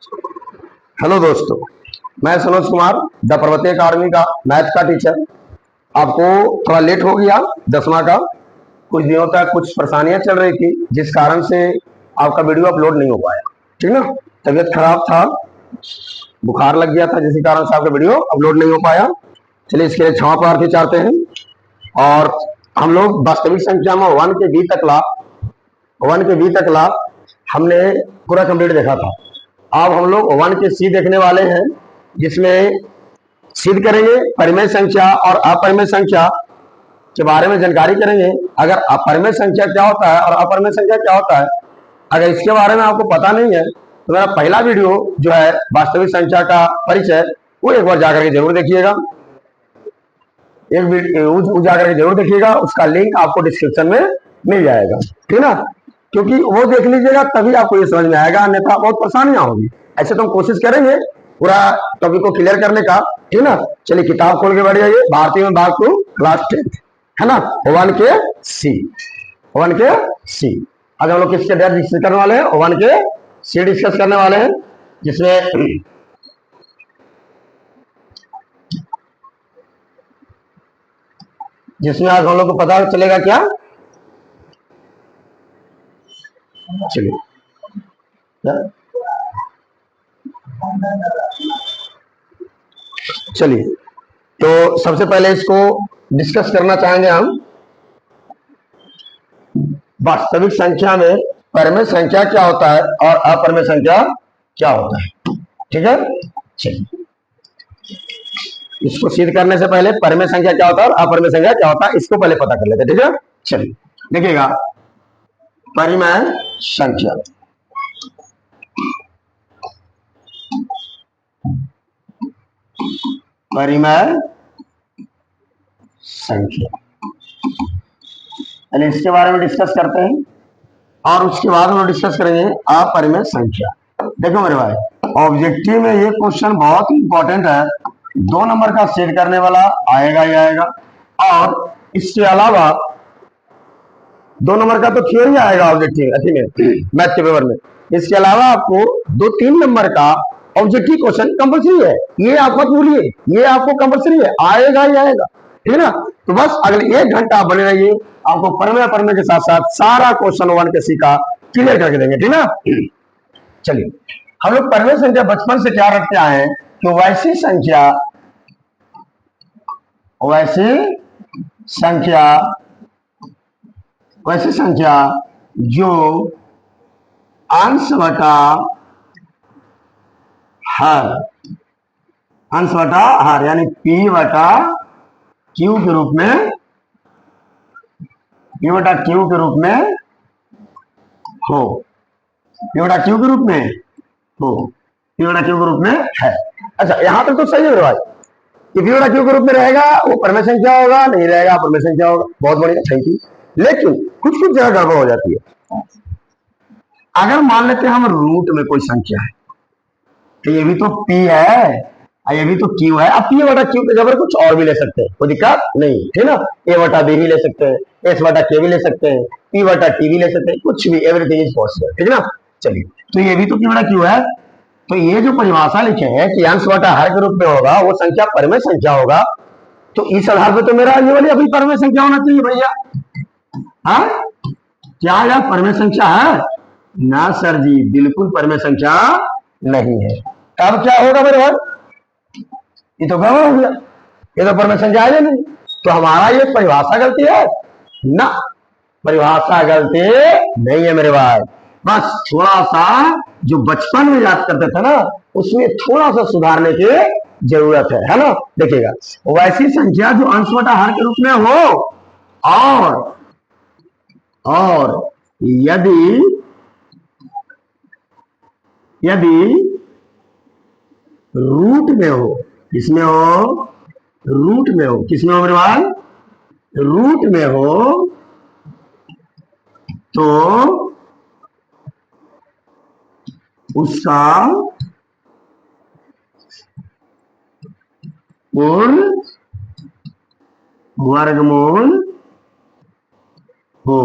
Hello दोस्तों, मैं Sanoj Kumar the पर्वतीय अकादमी का मैथ का टीचर। आपको थोड़ा लेट हो गया 10वां का। कुछ दिनों तक कुछ परेशानियां चल रही थी जिस कारण से आपका वीडियो अपलोड नहीं हो पाया। ठीक ना, तबीयत खराब था, बुखार लग गया था, जिसके कारण से आपका वीडियो अपलोड नहीं हो पाया। चलिए इसके लिए क्षमा प्रार्थी चाहते हैं। और हम लोग वास्तविक संख्या में वन के बी तक ला हमने पूरा कंप्लीट देखा था। अब हम लोग वन के सी देखने वाले हैं, जिसमें सिद्ध करेंगे परिमेय संख्या और अपरिमेय संख्या के बारे में जानकारी करेंगे। अगर अपरिमेय संख्या क्या होता है और अपरिमेय संख्या क्या होता है, अगर इसके बारे में आपको पता नहीं है तो मेरा पहला वीडियो जो है वास्तविक संख्या का परिचय, वो एक बार जाकर के जरूर देखिएगा। एक वीडियो जाकर के जरूर देखिएगा, उसका लिंक आपको डिस्क्रिप्शन में मिल जाएगा। ठीक ना, क्योंकि वो देख लीजिएगा तभी आपको ये समझ में आएगा, अन्यथा बहुत परेशानियां होगी। ऐसे तो हम कोशिश करेंगे पूरा टॉपिक को क्लियर करने का। ठीक ना, चलिए किताब खोल के बैठ जाइए। भारतीय में भाग 2 क्लास 10 है ना, वन के सी। आज हम लोग किसके डेट डिस्कस करने वाले हैं? वन के सी डिस्कस करने वाले हैं, जिसमें आज हम लोग को पता चलेगा क्या। चलिए चलिए तो सबसे पहले इसको डिस्कस करना चाहेंगे हम। वास्तविक संख्या में परिमेय संख्या क्या होता है और अपरिमेय संख्या क्या होता है। ठीक है, चलिए इसको सिद्ध करने से पहले परिमेय संख्या क्या होता है और अपरिमेय संख्या क्या होता है, इसको पहले पता कर लेते हैं। ठीक है, चलिए देखिएगा। परिमेय संख्या, परिमेय संख्या यानी इसके बारे में डिस्कस करते हैं और उसके बाद हम डिस्कस करेंगे अपरिमेय संख्या। देखो मेरे भाई, ऑब्जेक्टिव में ये क्वेश्चन बहुत इंपॉर्टेंट है। 2 नंबर का सेट करने वाला आएगा ही आएगा, और इसके अलावा 2 नंबर का तो थियरी आएगा ऑब्जेक्टिव में मैथ के पेपर में। इसके अलावा आपको 2-3 नंबर का ऑब्जेक्टिव क्वेश्चन कंपलसरी है। ये आप मत भूलिए, ये आपको कंपलसरी है, आएगा ही आएगा। ठीक है ना, तो बस अगले 1 घंटा बने रहिए, आपको परिमेय अपरिमेय के साथ साथ सारा क्वेश्चन 1 के सी का क्लियर करके देंगे। ठीक ना, चलिए हम लोग परिमेय संख्या बचपन से क्या रखते आए हैं कि वैसी संख्या जो अंश बटा हर यानी P बटा Q के रूप में P बटा Q के रूप में हो P बटा Q के रूप में हो P बटा Q के रूप में है। अच्छा, यहां तक तो सही है भाई कि P बटा Q के रूप में रहेगा, वो परिमेय संख्या होगा, नहीं रहेगा अपरिमेय संख्या होगा। बहुत बढ़िया, थैंक यू। लेकिन कुछ कुछ जगह गड़बड़ हो जाती है। अगर मान लेते हैं हम रूट में कोई संख्या है, तो ये भी तो P है और ये भी तो Q है। अब P बटा Q के जगह कुछ और भी ले सकते हैं, कोई दिक्कत नहीं। ठीक ना, A बटा B भी ले सकते हैं, S बटा K भी ले सकते हैं, P बटा T भी ले सकते हैं, कुछ भी, एवरीथिंग इज पॉसिबल। ठीक ना, चलिए तो ये भी तो P बटा Q है। तो ये जो परिभाषा लिखे हैं कि अंश बटा हर के रूप में होगा, वो संख्या परिमेय संख्या होगा, तो इस आधार पर तो मेरा ये वाली अभी परिमेय संख्या होना चाहिए भैया। हाँ, क्या यार परिमेय संख्या है ना? सर जी बिल्कुल परिमेय संख्या नहीं है। तब क्या होगा मेरे भाई? ये तो गड़बड़ हो गया, ये तो परिमेय संख्या है नहीं। तो हमारा ये परिभाषा गलती है ना? परिभाषा गलती नहीं है मेरे भाई। बस थोड़ा सा जो बचपन में याद करते थे ना, उसमें थोड़ा सा सुधारने की जरूरत है ना। देखिएगा, वैसी संख्या जो अंश बटा हर के रूप में हो और यदि रूट में हो, किसमें हो? रूट में हो। किसमें हो मेरे भाई? रूट में हो तो उसका पूर्ण वर्गमूल हो।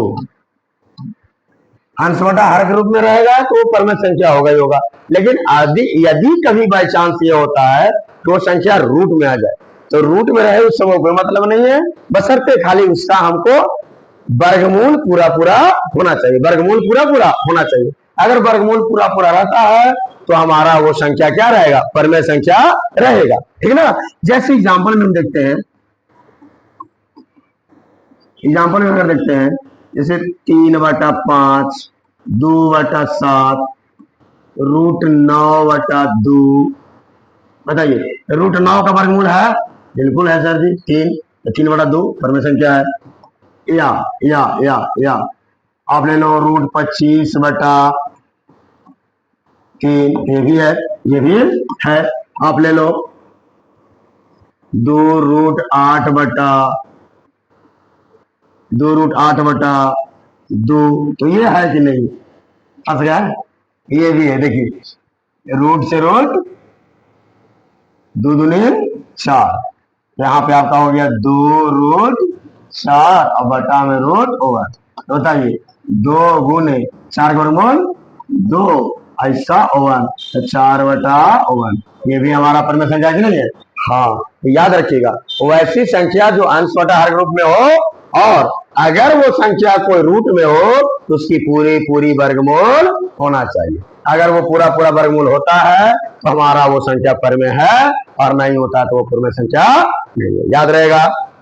अंश बटा हर ग्रुप में रहेगा तो वो परमेय संख्या होगा ही होगा। लेकिन यदि यदि कभी बाई चांस ये होता है कि वो संख्या रूट में आ जाए, तो रूट में रहे उस समय कोई मतलब नहीं है, बशर्ते खाली उसका हमको वर्गमूल पूरा पूरा होना चाहिए, वर्गमूल पूरा पूरा होना चाहिए। अगर वर्गमूल पूरा पूरा रहता है तो हमारा वो संख्या क्या रहेगा, परमेय संख्या रहेगा। ठीक ना। जैसे एग्जाम्पल में हम देखते हैं, एग्जाम्पल में अगर देखते हैं, जैसे 3/5, 2/7, √9/2। बताइए, √9 का वर्गमूल है? बिल्कुल है सर जी, 3। 3/2 परमेय संख्या है। या आप ले लो √25/3, ये भी है, ये भी है। आप ले लो 2√8/2, तो ये है कि नहीं? फंस गया। ये भी है, देखिए रूट से रूट 2 दूनी 4, यहाँ पे आपका हो गया 2√4 और बटा में रूट ओवर। तो बताइए 2 × 4 का वर्गमूल 2, ऐसा ओवन, तो 4/ओवन। ये भी हमारा परमेय संख्या की नहीं है? हाँ, तो याद रखिएगा, वैसी संख्या जो अंश बटा हर ग्रुप में हो, और अगर वो संख्या कोई रूट में हो तो उसकी पूरी पूरी वर्गमूल होना चाहिए। अगर वो पूरा पूरा वर्गमूल होता है तो हमारा वो संख्या परमेय है, और नहीं होता तो वो परमेय संख्या नहीं है। याद रहेगा।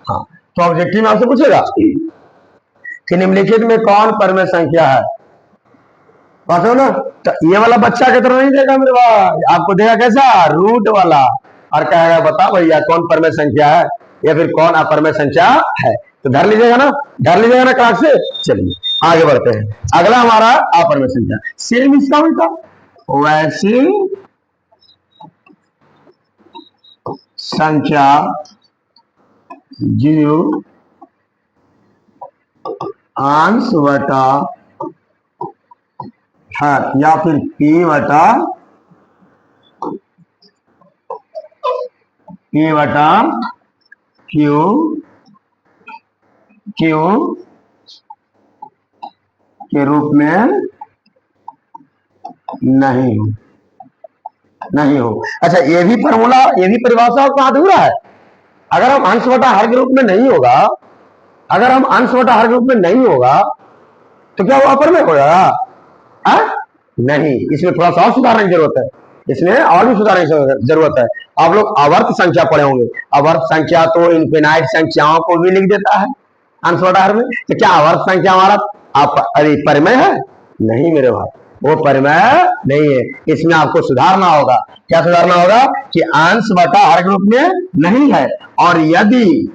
हाँ, तो ऑब्जेक्टिव में आपसे पूछेगा कि निम्नलिखित में कौन परमेय संख्या है? बात हो ना। तो ये वाला बच्चा की तरह नहीं देगा मेरे भाई, आपको देगा कैसा, रूट वाला, और कहेगा बता भैया कौन परमेय संख्या है या फिर कौन अपरमेय संख्या है। तो धर लीजिएगा ना, धर लीजिएगा ना क्लास से। चलिए आगे बढ़ते हैं। अगला हमारा अपरमेय संख्या, सेम इसका उल्टा, वैसी संख्या जीव अंश बटा हर या फिर P/Q के रूप में नहीं हो। अच्छा, ये भी फॉर्मूला, ये भी परिभाषा का अधूरा है। अगर हम अंश बटा हर ग्रुप में नहीं होगा, अगर हम अंश बटा हर ग्रुप में नहीं होगा तो क्या वो अपरमेय हो जाएगा? नहीं, इसमें थोड़ा सा और सुधारने की जरूरत है, इसमें और भी सुधारने की जरूरत है। आप लोग आवर्त संख्या पढ़े होंगे, आवर्त संख्या तो इनफिनाइट संख्याओं को भी लिख देता है अंश बटा हर में। तो क्या आवर्त संख्या हमारा अरे परमेय है? नहीं मेरे भाई, वो परमेय नहीं है। इसमें आपको सुधारना होगा। क्या सुधारना होगा कि अंश बटा हर ग्रुप में नहीं है, और यदि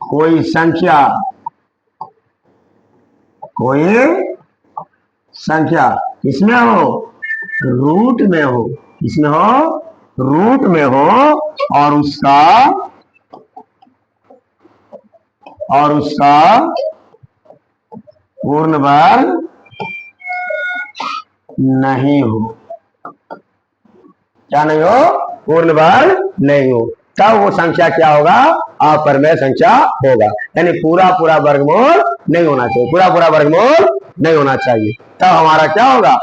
कोई संख्या इसमें हो, रूट में हो, इसमें हो, रूट में हो, और उसका पूर्ण वर्ग नहीं हो। क्या नहीं हो? पूर्ण वर्ग नहीं हो, तब वो संख्या क्या होगा, अपरमेय संख्या होगा। यानी पूरा पूरा वर्गमूल नहीं होना चाहिए, पूरा पूरा वर्गमूल नहीं होना चाहिए, तब हमारा क्या होगा,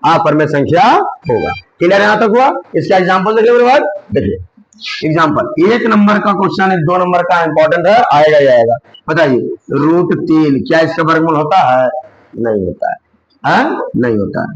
अपरमेय संख्या होगा। क्लियर यहां तक हुआ? इसका एग्जांपल देखिए मेरे बाद, देखिए एग्जांपल 1 नंबर का क्वेश्चन है, 2 नंबर का इंपॉर्टेंट है, आएगा ही आएगा। बताइए √3 क्या इसका वर्गमूल होता है? नहीं होता है, नहीं होता है।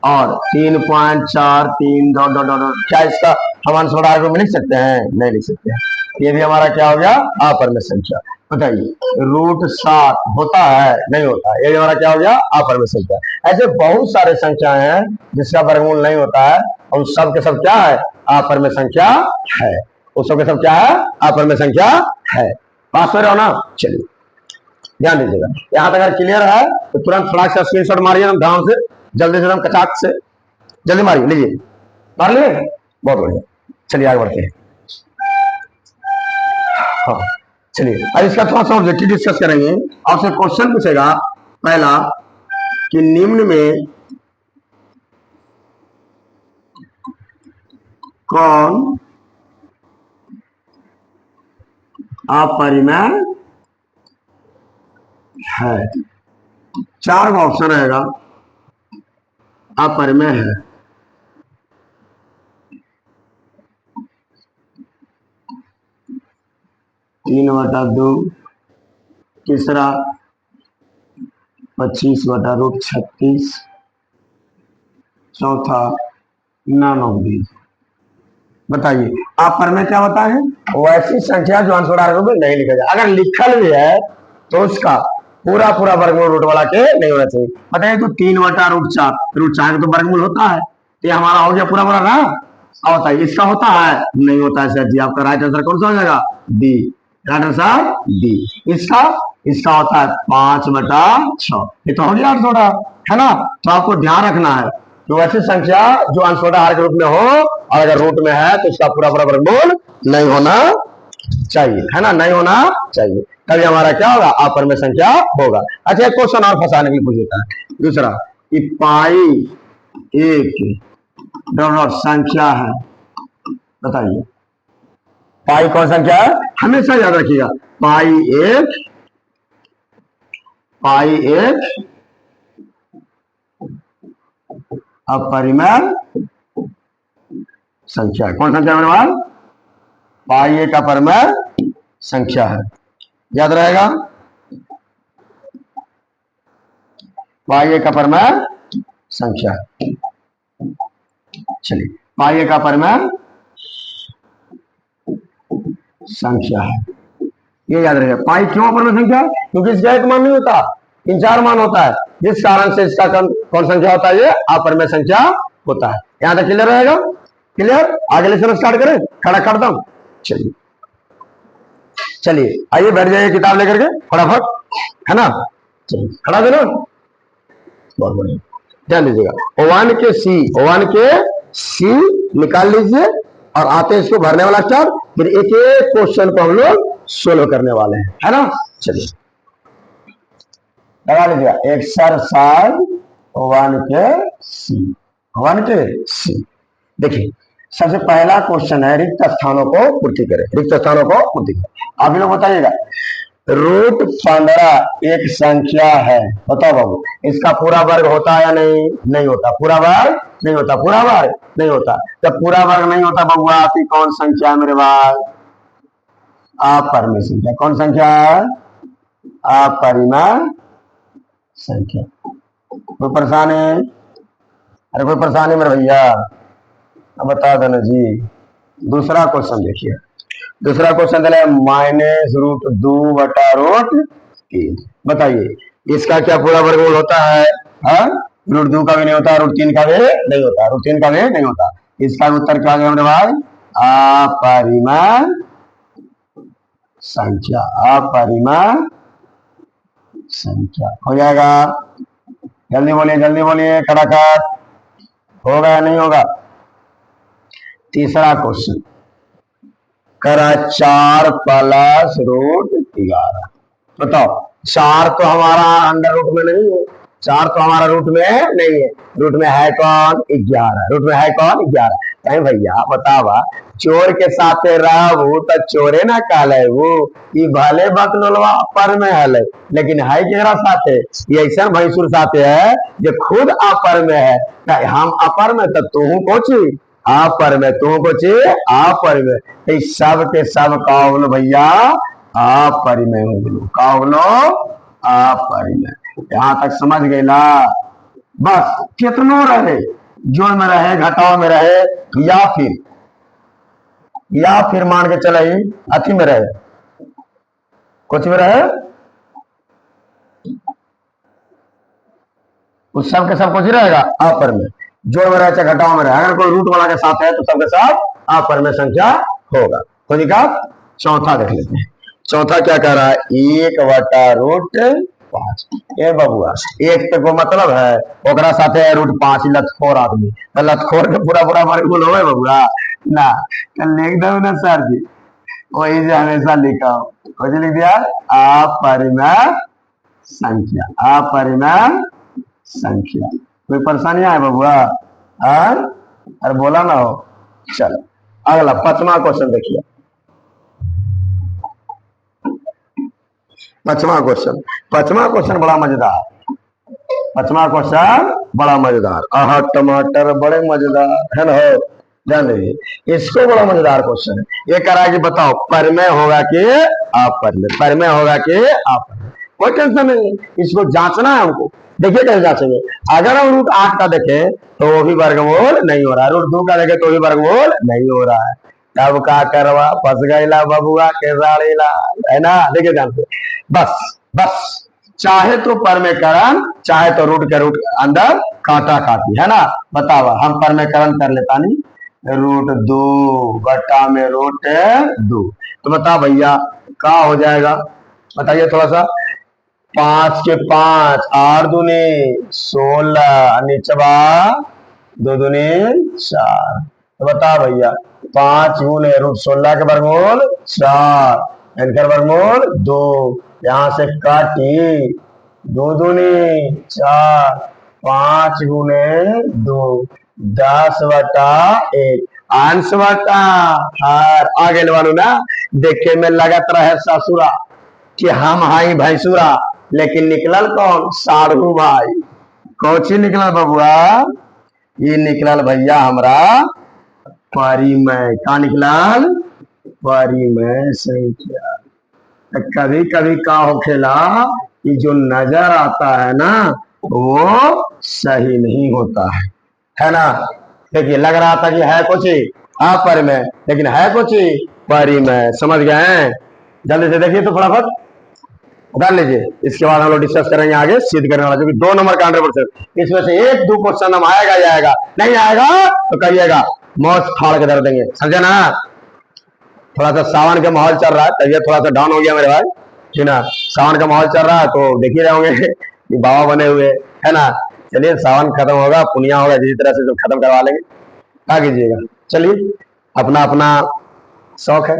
और 3.43 डॉट डॉट डॉट, क्या इसका हम अंश बटा में लिख सकते हैं? नहीं लिख सकते हैं। ये भी हमारा क्या हो गया, अपरमेय संख्या। बताइए √7 होता है? नहीं होता है। ये भी हमारा क्या हो गया, अपरमेय संख्या। ऐसे बहुत सारे संख्याएं हैं जिसका वर्गमूल नहीं होता है, और सब के सब क्या है, अपरमेय संख्या है। उस सब के सब क्या है, अपरमेय संख्या है। पास हो रहे हो ना? चलिए ध्यान दीजिएगा। यहाँ तक अगर क्लियर है तो तुरंत फ्लैश का स्क्रीनशॉट मारिए हम ध्यान से, जल्दी से एकदम कचाक से, जल्दी मारिए, लीजिए, मार लिए, बहुत बढ़िया। चलिए आगे बढ़ते हैं। हाँ चलिए, अब इसका थोड़ा सा ऑब्जेक्टिव डिस्कस करेंगे। आपसे क्वेश्चन पूछेगा पहला कि निम्न में कौन अपरिमेय है, 4 का ऑप्शन रहेगा, अपरिमेय है। तीन बटा दो, तीसरा 25/√36, चौथा 9/9। बताइए आप पर में क्या होता है? वैसी संख्या जो आंसर आर्ग में नहीं लिखा जाए, अगर लिखल भी है तो उसका पूरा पूरा वर्गमूल रूट वाला के नहीं होना चाहिए। बताइए तो 3/√4, √4 का तो वर्गमूल होता है, तो ये हमारा हो गया पूरा पूरा ना। अब बताइए इसका होता है? नहीं होता है सर जी। आपका राइट आंसर कौन सा हो जाएगा? D, right answer D. इसका इसका होता है 5/6। ये तो हो गया थोड़ा, है ना। तो आपको ध्यान रखना है तो ऐसी संख्या जो अंशों आर के रूप में हो और अगर रूट में है तो उसका पूरा पूरा वर्गमूल नहीं होना चाहिए, है ना, नहीं होना चाहिए, तभी हमारा क्या होगा? अपर में संख्या होगा। अच्छा एक क्वेश्चन और फंसाने के लिए पूछ देता है दूसरा, कि पाई एक डॉट संख्या है। बताइए पाई कौन संख्या है? हमेशा याद रखिएगा, पाई एक अपरिमेय संख्या है। कौन संख्या मेरे पास? पाई एक अपरिमेय संख्या है, याद रहेगा। पाई एक अपरिमेय संख्या। चलिए पाई एक अपरिमेय संख्या है, ये याद रहेगा। पाई क्यों अपरिमेय संख्या है? क्योंकि इसका एक मान नहीं होता, 3-4 मान होता है, जिस कारण से इसका कौन संख्या होता है? ये अपरिमेय संख्या होता है। यहां तक क्लियर रहेगा? क्लियर? आगे लेसन स्टार्ट करें, खड़ा कर दो। चलिए चलिए आइए बैठ जाइए किताब लेकर के फटाफट, है ना। चलिए खड़ा देना, बहुत बढ़िया, ध्यान दीजिएगा। ओवन के सी, ओवन के सी निकाल लीजिए और आते इसको भरने वाला चार, फिर एक एक क्वेश्चन को हम लोग सोल्व करने वाले हैं, है ना। चलिए लगा लीजिएगा, एक्सरसाइज ओवन के सी, ओवन के सी। देखिए सबसे पहला क्वेश्चन है, रिक्त स्थानों को पूर्ति करें, रिक्त स्थानों को पूर्ति करें। आप लोग बताइएगा, √15 एक संख्या है, बताओ बाबू इसका पूरा वर्ग होता है या नहीं? नहीं होता। पूरा वर्ग नहीं होता, पूरा वर्ग नहीं होता। जब पूरा वर्ग नहीं होता बबुआ, आपकी कौन संख्या है मेरे पास? अपरिमेय संख्या। कौन संख्या है? अपरिमेय संख्या। कोई परेशानी? अरे कोई परेशानी मेरे भैया? अब बता देना जी। दूसरा क्वेश्चन देखिए, दूसरा क्वेश्चन दिया -√2/√3। बताइए इसका क्या पूरा वर्गमूल होता है? √2 का भी नहीं होता, √3 का भी नहीं होता, √3 का भी नहीं होता। इसका उत्तर क्या गया मेरे भाई? अपरिमेय संख्या, अपरिमेय संख्या हो जाएगा। जल्दी बोलिए खटाखट, होगा या नहीं होगा? तीसरा क्वेश्चन करा 4 + √11। बताओ 4 तो हमारा अंडर रूट में नहीं है, 4 तो हमारा रूट में नहीं है, रूट में है कौन? 11, रूट में है कौन? 11। कहीं भैया बतावा, चोर के साथ रहू तो चोरे ना कहलू, ये भले बकलोलवा अपर में है, लेकिन है केकरा साथे? ये ऐसा भैंसुर साथे है जो खुद अपर में है। हम अपर में तो तू कोची अपर में, तू कोची अपर में, सब के सब का बोलो भैया अपरिमेय हो गलो, का बोलो अपरिमेय। यहां तक समझ गए ना? बस कितनों रहे, जोड़ में रहे, घटाव में रहे, या फिर मान के चले अथी में रहे, कुछ में रहे, उस सब के सब कुछ रहेगा अपर में। जोड़ में रहे चाहे घटाव में रहे, अगर कोई रूट वाला के साथ है तो सबके साथ अपर में संख्या होगा। तो दिक्कत। चौथा देख लेते हैं, चौथा क्या कह रहा है? 1/√5। ए बबुआ एक पे को मतलब है, ओकरा साथे है √5, लतखोर आदमी, तो लतखोर के पूरा पूरा वर्गमूल होवे बबुआ ना, तो लिख दो ना सर जी, वही से हमेशा लिखा हो, कुछ लिख दिया अपरिमेय संख्या, अपरिमेय संख्या। कोई परेशानी है बबुआ? अरे बोला ना हो। चलो अगला 5वां क्वेश्चन देखिए, पांचवा क्वेश्चन, पांचवा क्वेश्चन बड़ा मजेदार, पांचवा क्वेश्चन बड़ा मजेदार। आह टमाटर बड़े मजेदार है ना, हो ध्यान दीजिए, इसको बड़ा मजेदार क्वेश्चन है। ये कह रहा है कि बताओ परमेय होगा कि अपरमेय, परमेय होगा कि अपरमेय, कोई टेंशन नहीं, इसको जांचना है हमको। देखिए कैसे जांचेंगे, अगर हम रूट 8 का देखें तो वो भी वर्गमूल नहीं हो रहा है, रूट 2 का देखें तो भी वर्गमूल नहीं हो रहा है, तब का करवा फंस गईला बबुआ के साड़ीला, है ना। देखिए ध्यान से, बस बस चाहे तो परमेकरण, चाहे तो रूट के रूट अंदर काटा काटी, है ना। बताओ हम परमेकरण कर लेता नहीं, रूट 2 बटा में रूट 2, तो बता भैया क्या हो जाएगा, बताइए थोड़ा सा। 5 के 5 8 दूनी 16, निचवा 2 दूनी 4, तो बता भैया 5 गुने रूट 16 के वर्गमूल 4, इनका वर्गमूल 2, यहां से काटी 2 दूनी 4, 5 गुने 2 10 बटा 1, अंश बटा हर। आगे वालों ना देखे में लगत रहे ससुरा कि हम हाई भैंसुरा, लेकिन निकलल कौन, साढ़ू भाई। कौची निकलल बबुआ, ये निकलल भैया हमरा परिमेय, का निकलल, परिमेय संख्या। कभी कभी का होखेला कि जो नजर आता है ना वो सही नहीं होता है ना। देखिए लग रहा था कि है कुछ अपरिमेय, लेकिन है कुछ परिमेय, समझ गए हैं। जल्दी से देखिए तो फटाफट कर लीजिए, इसके बाद हम लोग डिस्कस करेंगे आगे सिद्ध करने वाला, जो कि 2 नंबर का 100%, इसमें से 1-2 क्वेश्चन हम आएगा ही आएगा, नहीं आएगा तो कहिएगा मौत फाड़ के धर देंगे, समझे ना। थोड़ा सा सावन का माहौल चल रहा है, तबियत थोड़ा सा डाउन हो गया मेरे भाई, ठीक ना। सावन का माहौल चल रहा है तो देख ही रहे होंगे कि बाबा बने हुए, है ना। चलिए सावन खत्म होगा, पुनिया होगा, जिस तरह से खत्म करवा लेंगे, क्या कीजिएगा। चलिए अपना अपना शौक है,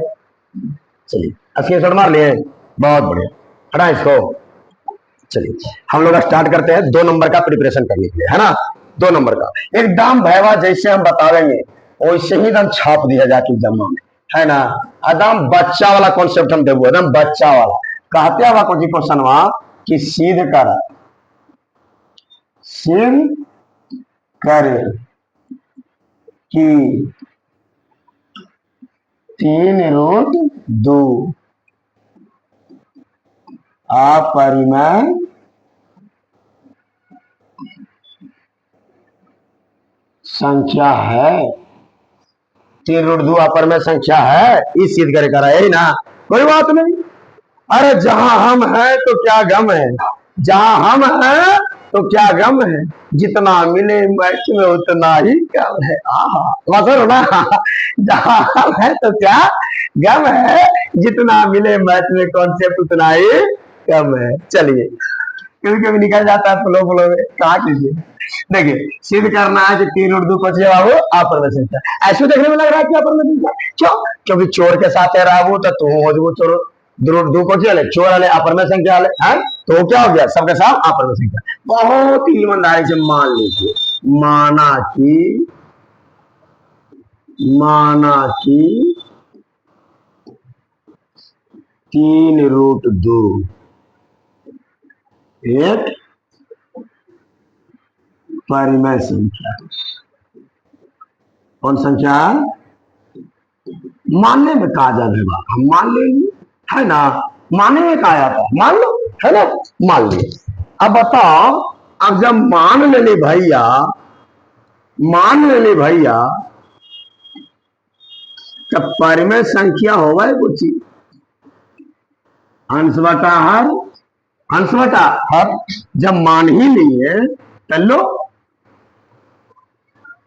चलिए स्क्रीनशॉट मार लिए, बहुत बढ़िया, हटा इसको। चलिए हम लोग स्टार्ट करते हैं 2 नंबर का प्रिपरेशन करने के लिए, है ना। 2 नंबर का एकदम भैया जैसे हम बतावेंगे वैसे ही एकदम छाप दिया जाके जमा में, है ना। एकदम बच्चा वाला कॉन्सेप्ट हम देवो, एकदम बच्चा वाला। कहते हुआ कुछ क्वेश्चन वहां कि सिद्ध कर, सिद्ध करे कि 3√2 अपरिमेय संख्या है, 3√2 अपरिमेय संख्या है, इस सिद्ध करे करा है ना, कोई बात नहीं। अरे जहां हम हैं तो क्या गम है, जहां हम हैं तो क्या गम है, जितना मिले मैच में उतना ही कम है। आहा ना, जहां हम हैं तो क्या गम है, जितना मिले मैच में कॉन्सेप्ट उतना ही कम है। चलिए कभी कभी निकल जाता है फ्लो फ्लो में, कहा कीजिए। देखिए सिद्ध करना है कि 3√2 बचे बाबू अपरिमेय संख्या, ऐसे देखने में लग रहा है कि अपरिमेय संख्या, क्यों, क्योंकि चोर के साथ है राबू तो तू हो जो चोर, 2 को चले चोर वाले अपरिमेय संख्या वाले हैं, तो क्या हो गया सबके साथ अपरिमेय संख्या। बहुत ही ईमानदारी से मान लीजिए, माना कि 3√2 एक परिमेय संख्या, कौन संख्या, मानने में कहा जाएगा, हम मान लेंगे, है ना। मानने में कहा जाता है, मान लो, है ना, मान लिए। अब बताओ, अब जब मान ले भैया, मान ले भैया, तब परिमेय संख्या होगा कुछ अंश बटा हर, अंश बटा हर, जब मान ही लिए तो लो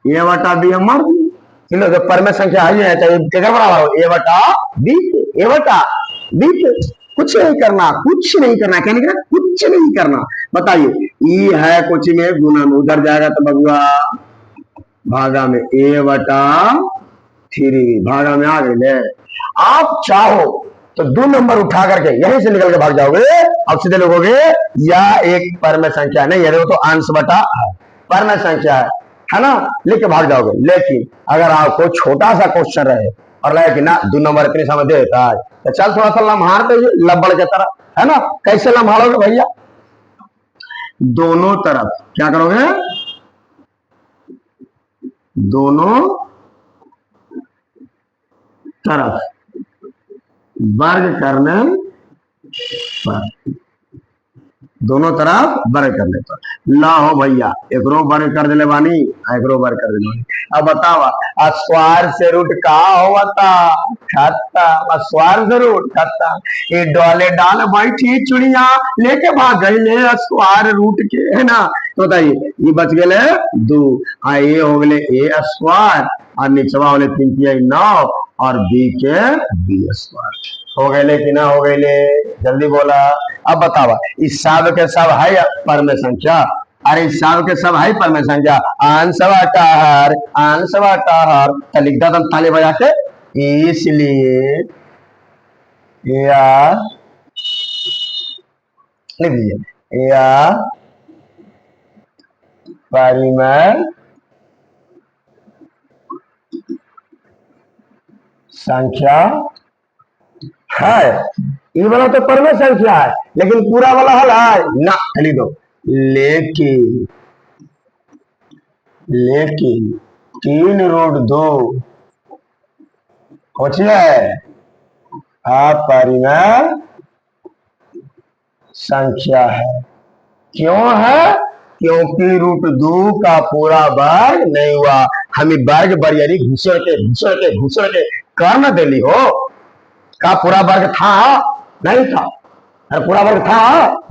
ए बटा बी हम मार दिए, चलो जब परिमेय संख्या है तो किधर बराबर हो, ए बटा बी, ए बटा बी, कुछ नहीं करना, कुछ नहीं करना, क्या नहीं करना, कुछ नहीं करना। बताइए ई है कुछ में गुना में उधर जाएगा तो बबुआ भागा में ए बटा 3, भागा में आ गए। आप चाहो तो 2 नंबर उठा करके यहीं से निकल के भाग जाओगे, अब सीधे लोगोगे या एक परमेय संख्या नहीं, ये तो अंश बटा परमेय संख्या है ना, लिख के भाग जाओगे। लेकिन अगर आपको छोटा सा क्वेश्चन रहे और लगे कि ना 2 नंबर इतनी समझ देता है तो चल थोड़ा सा लम्हार दे लब्बड़ के तरह, है ना। कैसे लम्हाड़ोगे भैया, दोनों तरफ क्या करोगे, दोनों तरफ वर्ग करने पर, दोनों तरफ वर्ग करने पर ला हो भैया, एकरो वर्ग कर दिले बानी, एकरो वर्ग कर दिले बानी। अब बतावा स्क्वायर से रूट का होता, खत्म, स्क्वायर से रूट खत्म। ये डोले डाल बैठी चुड़िया लेके भाग गई ले स्क्वायर रूट के, है ना। तो बताइए ये बच गए दो, आ ये हो गए ए स्क्वायर और निचवा होले 3 9 और बी के बी स्क्वायर। हो गए कि ना हो गए, जल्दी बोला। अब बतावा इस सब के सब है पर में संख्या, अरे इस सब के सब है पर में संख्या, अंश बटाहर अंश बटाहर, तो लिख दो तुम ताली बजा के, इसलिए या लिख दीजिए या परिमेय संख्या है। ये वाला तो परमेय संख्या है, लेकिन पूरा वाला हल है ना, लिख दो लेकिन, लेकिन 3√2 कुछ है अपरिमेय संख्या है। क्यों है, क्योंकि √2 का पूरा वर्ग नहीं हुआ। हमें वर्ग बरियरी घुसड़ के कर न देली हो, का पूरा वर्ग था, नहीं था। अरे पूरा वर्ग था,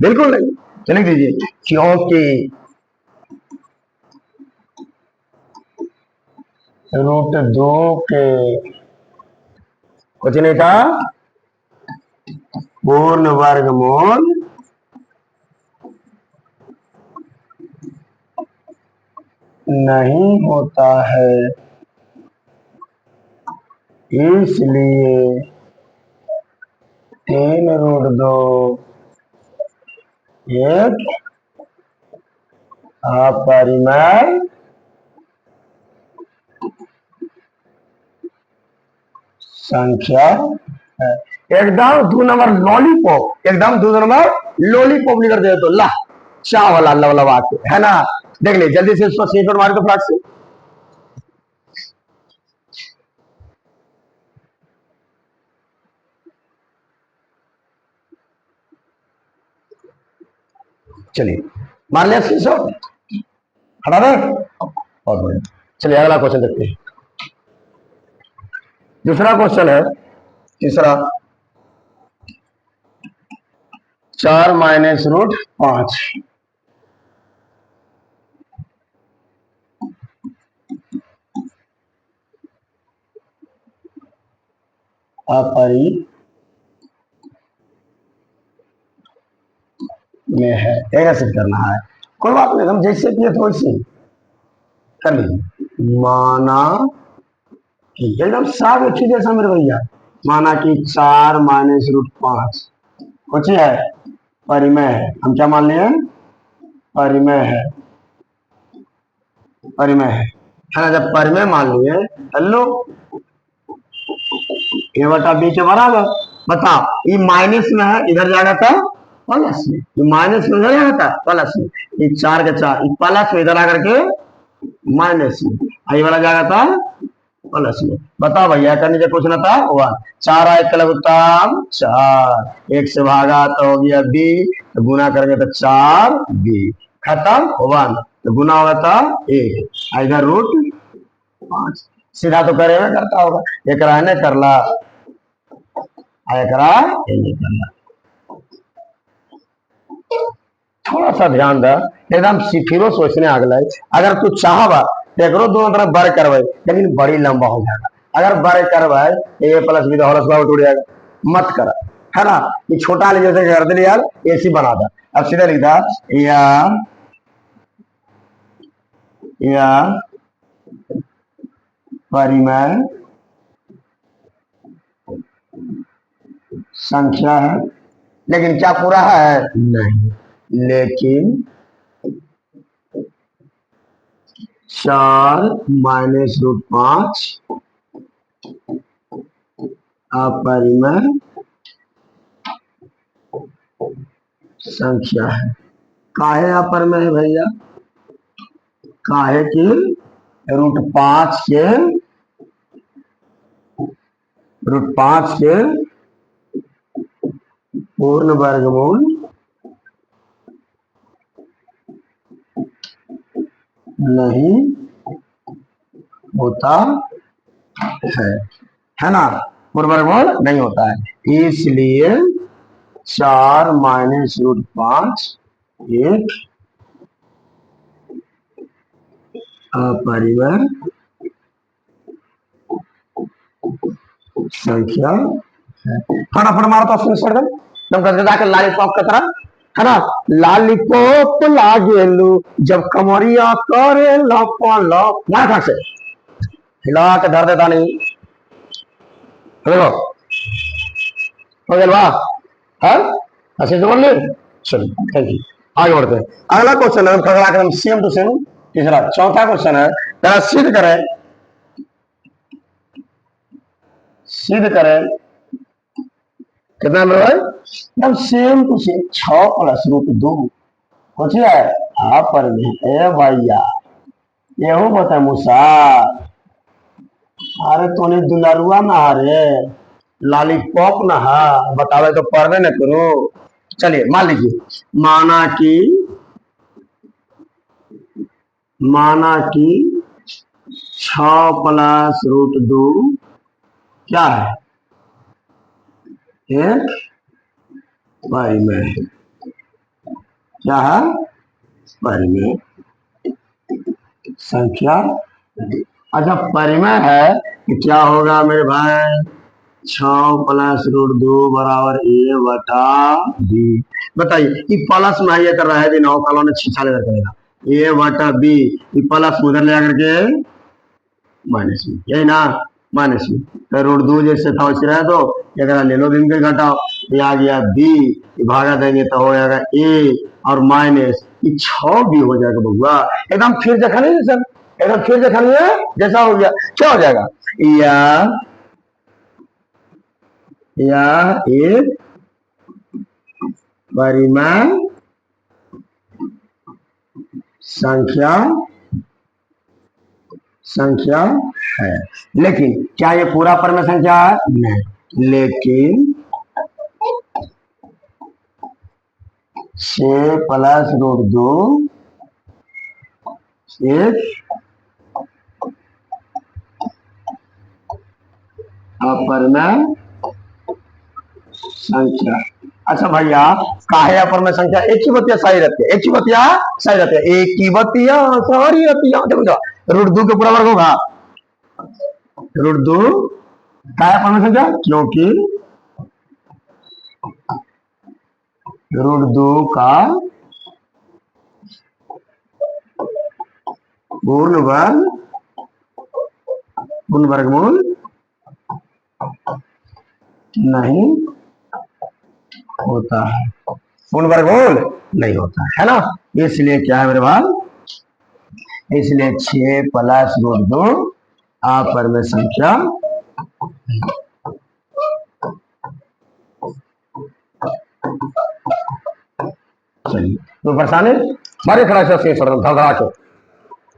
बिल्कुल नहीं। चलिए दीजिए क्योंकि √2 के कुछ नहीं था, पूर्ण वर्गमूल नहीं होता है, इसलिए 3√2 एक अपरिमेय संख्या है। एकदम 2 नंबर लॉलीपॉप, एकदम 2 नंबर लॉलीपॉप निकल दे तो ला चाह वाला लवलवा के, है ना। देख ले जल्दी से इसको स्क्रीनशॉट मार दो फटाक से। चलिए मार लिया स्क्रीनशॉट, हटा दे, बहुत बढ़िया। चलिए अगला क्वेश्चन देखते हैं। दूसरा क्वेश्चन है, तीसरा, 4 माइनस रूट 5 अपरिमेय में है, कैसे करना है, कोई बात नहीं, हम जैसे किए तो वैसे कर लीजिए। माना कि एकदम साफ अच्छी जैसा मेरे भैया, माना कि 4 माइनस रूट 5 कुछ है परिमेय है। हम क्या मान लिए, परिमेय है, परिमेय है ना। जब परिमेय मान लिए, हेलो ए बटा बी के बराबर, बताओ ये माइनस में है, इधर जाएगा था प्लस में, ये माइनस में इधर जाएगा था प्लस में, ये 4 के 4 प्लस में इधर आकर के माइनस में, ये वाला जाएगा था प्लस में। बताओ भैया करने का कुछ ना था 1, 4 आए कलगुताम 4, 1 से भागा तो हो गया बी, तो गुना करेंगे तो 4 बी, खत्म 1, तो गुना होगा था 1, इधर √5, सीधा तो करेगा करता होगा, एक रहने कर ला, करना। थोड़ा सा ध्यान दे, एकदम फिरो सोचने अगला, अगर तू चाहबा तो एक दोनों तरफ वर्ग करवाई, लेकिन बड़ी लंबा हो जाएगा। अगर वर्ग करवाए ए प्लस बी तो होल स्क्वायर टूट जाएगा, मत कर, है ना। ये छोटा वाले जैसे कर दे यार, ऐसी बना था। अब सीधा लिखा या परिमेय संख्या है, लेकिन क्या पूरा है, नहीं, लेकिन 4 माइनस √5 अपरिमेय संख्या है। काहे यहाँ पर में है भैया? काहे की √5 के पूर्ण वर्गमूल नहीं होता है ना? पूर्ण वर्गमूल नहीं होता है, इसलिए 4 माइनस √5 एक अपरिमेय संख्या है। फटाफट मारो तो ऑप्शन एकदम जाके लॉलीपॉप का तरह, है ना? लॉलीपॉप लागेलू जब कमरिया करे लपा लप, मार से हिला के धर देता नहीं। देखो हो गया वाह, है अच्छे से बोल ले। चलो थैंक यू, आगे बढ़ते हैं। अगला क्वेश्चन है एकदम सेम टू सेम। तीसरा चौथा क्वेश्चन है, जरा सिद्ध करें कितना में भाई? एकदम सेम टू सेम 6 + √2 कुछ है यहाँ पर भी। ए भैया यहो बता मूसा, अरे तोने दुलरुआ ना रे लॉलीपॉप ना बतावे तो पढ़वे न करो। चलिए मान लीजिए, माना कि 6 + √2 क्या है? एक परिमेय। क्या है? परिमेय संख्या। अच्छा परिमेय है कि क्या होगा मेरे भाई? 6 + √2 बराबर a/b। बताइए ये प्लस में है कर रहा है, 9 कॉलम में 6 लेकर करेगा a/b, ये प्लस उधर ले आकर के माइनस में, यही ना? माइनस में तो √2 जैसे था वैसे रहे, तो अगर ले लो दिन के घटाओ, ये आ गया b, भागा देंगे तो हो जाएगा a और माइनस ये 6 भी हो जाएगा बउआ। एकदम फिर जखा नहीं सर, एकदम फिर जखा नहीं है जैसा हो गया। क्या हो जाएगा? या एक परिमेय संख्या है। लेकिन क्या ये पूरा परिमेय संख्या है? नहीं, लेकिन 6 + √2 एक अपरिमेय संख्या। अच्छा भैया काहे अपरिमेय संख्या? एक ही बतिया सही रहती है, एक ही बतिया सही रहती है, एक ही बतिया सारी रहती है। देखो √2 के पूरा वर्ग होगा √2 काहे अपरिमेय संख्या? क्योंकि √2 का पूर्ण वर्गमूल नहीं होता है, पूर्ण वर्गमूल नहीं होता है ना? इसलिए क्या है मेरे भाई? इसलिए 6 + √2 अपरिमेय संख्या। चलिए तो परेशानी मारे खड़ा से धड़धड़ा के,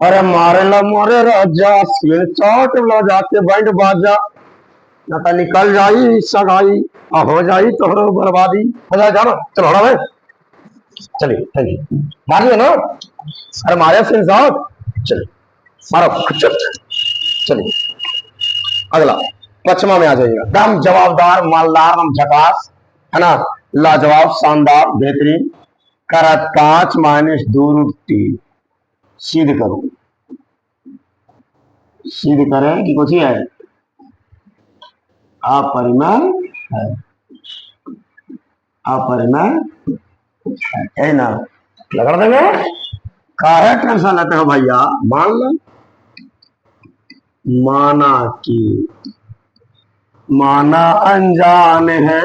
अरे मारे राजा सिर चाट ला जाके बैंड बाजा, ना तो निकल जाई सगाई और हो जाई तोहरो बर्बादी। हो जाए जानो, चलो हड़ा भाई। चलिए थैंक यू, मारिए ना, अरे मारे सिंह साहब, चलिए मारो। चलिए अगला पचमा में आ जाइएगा। दम जवाबदार मालदार हम झकास, है ना? लाजवाब शानदार बेहतरीन। करत 5 - 2√3 सिद्ध करो। सिद्ध करें कि कुछ है अपरिमेय है, अपरिमेय है ना? लगा देंगे, काहे टेंशन लेते हो भैया? मान लो माना अनजान है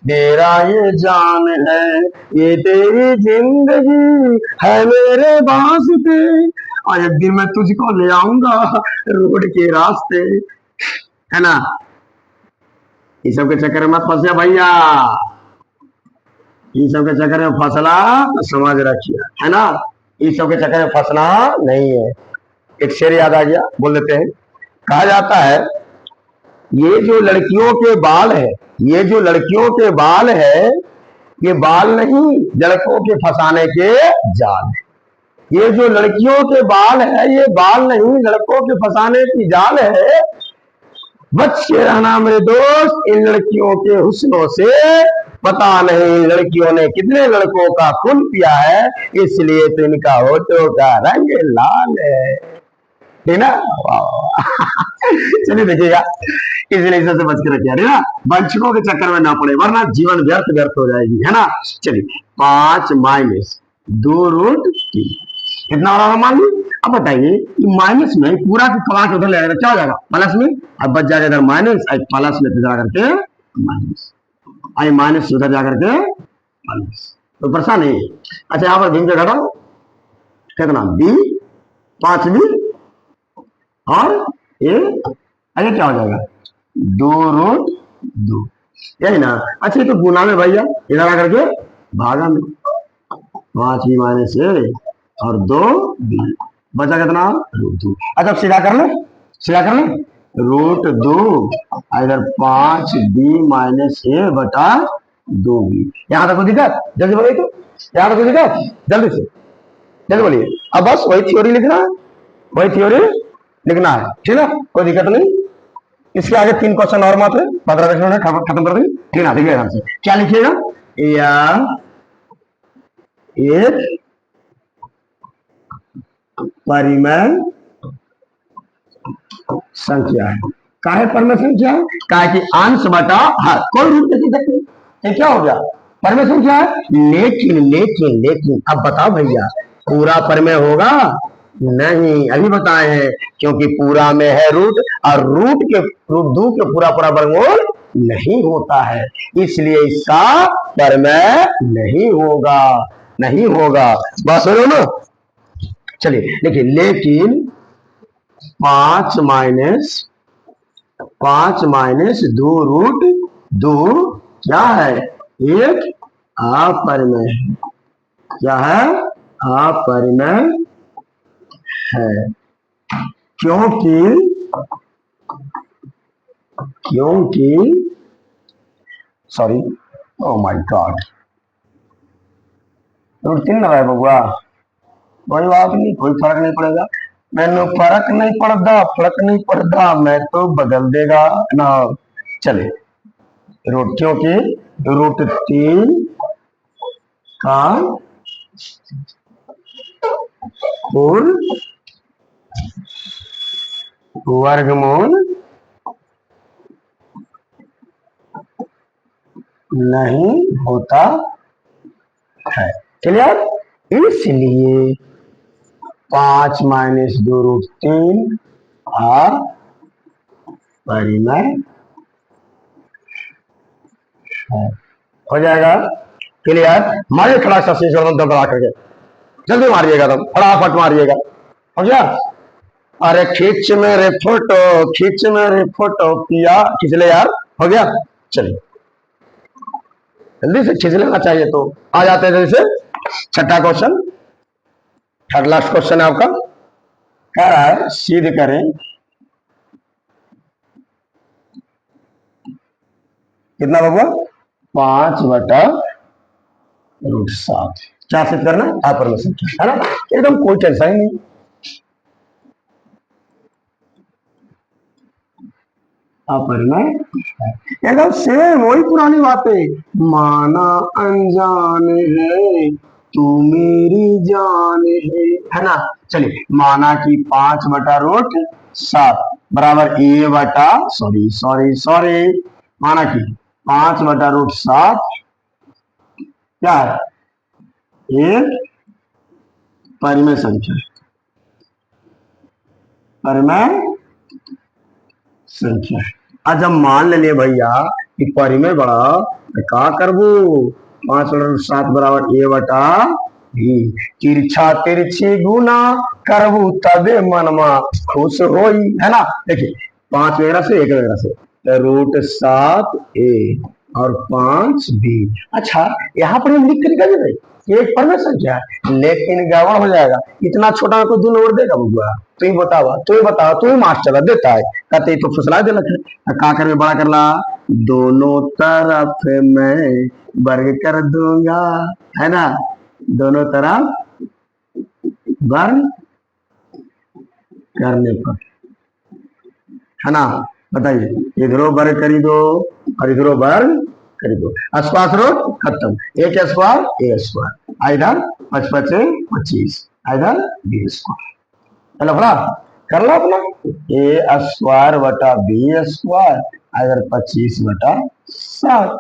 तेरा ये जान है, ये तेरी जिंदगी है मेरे वास्ते, और एक दिन मैं तुझको ले आऊंगा रोड के रास्ते, है ना? इस सब के चक्कर में मत फंसे भैया। इन सब के चक्कर में फंसला तो समझ रखिए, है ना, इन सब के चक्कर में फंसना नहीं है। एक शेर याद आ गया, बोल देते हैं। कहा जाता है ये जो लड़कियों के बाल है, ये जो लड़कियों के बाल है, ये बाल नहीं लड़कों के फंसाने के जाल है। ये जो लड़कियों के बाल है, ये बाल नहीं लड़कों के फंसाने की जाल है। बच के रहना मेरे दोस्त इन लड़कियों के हुस्नों से, पता नहीं लड़कियों ने कितने लड़कों का खून पिया है, इसलिए तो इनका होठों का रंग लाल है। ठीक ना? चलिए देखिएगा, इसलिए इससे बच के रखिए ना, वंशकों के चक्कर में ना पड़े, वरना जीवन व्यर्थ व्यर्थ हो जाएगी, है ना। चलिए 5 माइनस 2√3 कितना हो रहा मान ली। अब बताइए माइनस में पूरा कमा के उधर ले जाएगा, क्या हो जाएगा प्लस में, अब बच जाएगा इधर माइनस, प्लस में जा करके माइनस, आई माइनस उधर जाकर के प्लस, तो परेशान नहीं है। अच्छा यहाँ पर भिन्न से घटाओ, कितना बी 5 बी और ए, अरे क्या हो जाएगा 2√2, यही ना। अच्छा तो गुना में भैया इधर आकर के भागा में, 5 बी माइनस ए और 2 बी, बचा कितना √2। अच्छा सीधा कर ले, सीधा कर ले, √2 इधर 5 बी माइनस ए बटा 2 बी। यहाँ तक कोई दिक्कत, जल्दी बोलिए, तो यहाँ तक कोई दिक्कत, जल्दी से जल्दी बोलिए। अब बस वही थ्योरी लिखना है, वही थ्योरी लिखना है, ठीक है, कोई दिक्कत नहीं। इसके आगे 3 क्वेश्चन और मात्र 15 मिनट खत्म कर देंगे, ठीक है। देखिए ध्यान से क्या लिखिएगा, या एक परिमेय संख्या है। काहे परिमेय संख्या है, काहे कि अंश बटा हर, कोई रूप नहीं सकते, ये क्या हो गया परिमेय संख्या है। लेकिन लेकिन लेकिन अब बताओ भैया पूरा परिमेय होगा नहीं, अभी बताए हैं, क्योंकि पूरा में है रूट, और रूट के √2 के पूरा पूरा वर्गमूल नहीं होता है, इसलिए इसका परिमेय नहीं होगा, नहीं होगा। बस हो ना। चलिए देखिए, लेकिन 5 माइनस 2√2 क्या है, एक अपरिमेय है। क्या है, अपरिमेय है, क्योंकि सॉरी, ओ माय गॉड, √3 लगा है बबुआ, कोई बात नहीं, कोई फर्क नहीं पड़ेगा, मैंने फर्क नहीं पड़ता, फर्क नहीं पड़ता, मैं तो बदल देगा ना। चले क्योंकि √3 का पूर्ण वर्गमूल नहीं होता है, क्लियर। इसलिए 5 माइनस 2√3 अपरिमेय है, हो जाएगा, क्लियर। मारिए खड़ा सा दम बढ़ा करके, जल्दी मारिएगा, दम फटाफट मारिएगा, हो गया। अरे खींच मेरे फोटो, खींच मेरे फोटो पिया, खींच ले यार, हो गया। चलिए जल्दी से खींच लेना चाहिए, तो आ जाते हैं जल्दी से। छठा क्वेश्चन, थर्ड लास्ट क्वेश्चन है आपका, कह रहा है सिद्ध करें, कितना बबुआ 5/√7, क्या सिद्ध करना है, अपरिमेय संख्या, है ना, एकदम कोई टेंशन ही नहीं। अपरिमेय एकदम सेम वही पुरानी बातें, माना अनजान है तू मेरी जान है ना। चलिए माना कि 5/√7 बराबर ए बटा सॉरी सॉरी सॉरी माना कि 5/√7 क्या है, एक परिमेय संख्या, परिमेय संख्या। आज जब मान ले भैया कि परिमेय बड़ा तो का करबू, 5/7 बराबर ए बटा भी, तिरछा तिरछी गुना करबू तबे मनमा खुश होई, है ना। देखिए 5 वगैरह से 1 वगैरह से, √7 ए और 5 बी। अच्छा, यहाँ पर हम लिख कर निकाल भाई, ये एक परम संख्या है, लेकिन गड़बड़ हो जाएगा। इतना छोटा कोई 2 नंबर देगा बुआ? तू ही बतावा, तू ही बताओ, तू ही मास्टर देता है, कहते तो फुसला दे लगे। का कर बड़ा कर ला, दोनों तरफ मैं वर्ग कर दूंगा, है ना, दोनों तरफ वर्ग करने पर, है ना, बताइए, इधरो वर्ग करी दो और इधरो वर्ग करी दो, स्क्वायर रूट खत्म, एक स्क्वायर ए स्क्वायर, इधर 5 5 25, इधर बी स्क्वायर। चलो भला कर लो अपना, ए स्क्वायर बटा बी स्क्वायर, इधर 25 बटा 7,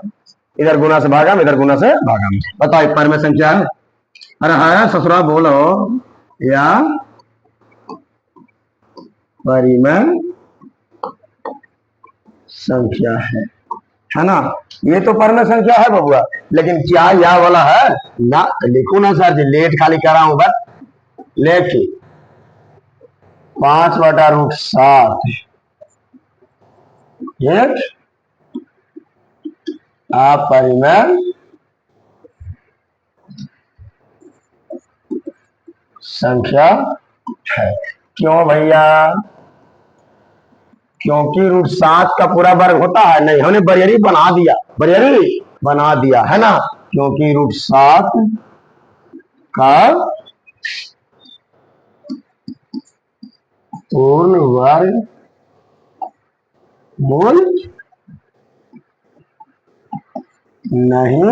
इधर गुना से भागा में, इधर गुना से भागा में। बताओ पर में संख्या है? अरे है ससुरा बोलो, या परिमेय संख्या है ना, ये तो परम संख्या है बबुआ, लेकिन क्या यह वाला है ना? लिखो ना सर जी, लेट खाली कर रहा हूं बस, लेके 5 बटा रूट 7 एक अपरिमेय संख्या है। क्यों भैया? क्योंकि रूट 7 का पूरा वर्ग होता है नहीं, हमने बरियरी बना दिया, बरियरी बना दिया है ना, क्योंकि रूट 7 का पूर्ण वर्ग मूल नहीं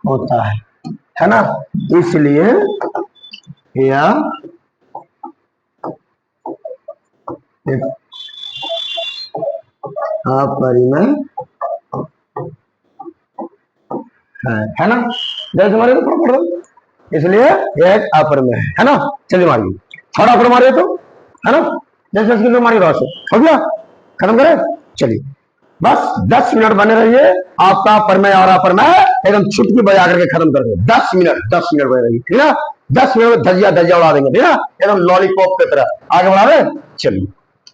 होता है ना, इसलिए यह अपरिमेय है ना, जैसे हमारे तो पढ़ दो, इसलिए एक अपरिमेय है ना। चलिए मारिए, थोड़ा अपर मारिए तो, है ना, जैसे इसके मारिए रहा हो गया, खत्म करें। चलिए बस 10 मिनट बने रहिए, आपका परमेय और अपरमेय एकदम छुटकी बजा करके खत्म कर दो। 10 मिनट, 10 मिनट बने रहिए, ठीक है ना, 10 मिनट में धजिया धजिया उड़ा देंगे, ठीक है ना, एकदम लॉलीपॉप की तरह आगे बढ़ा रहे। चलिए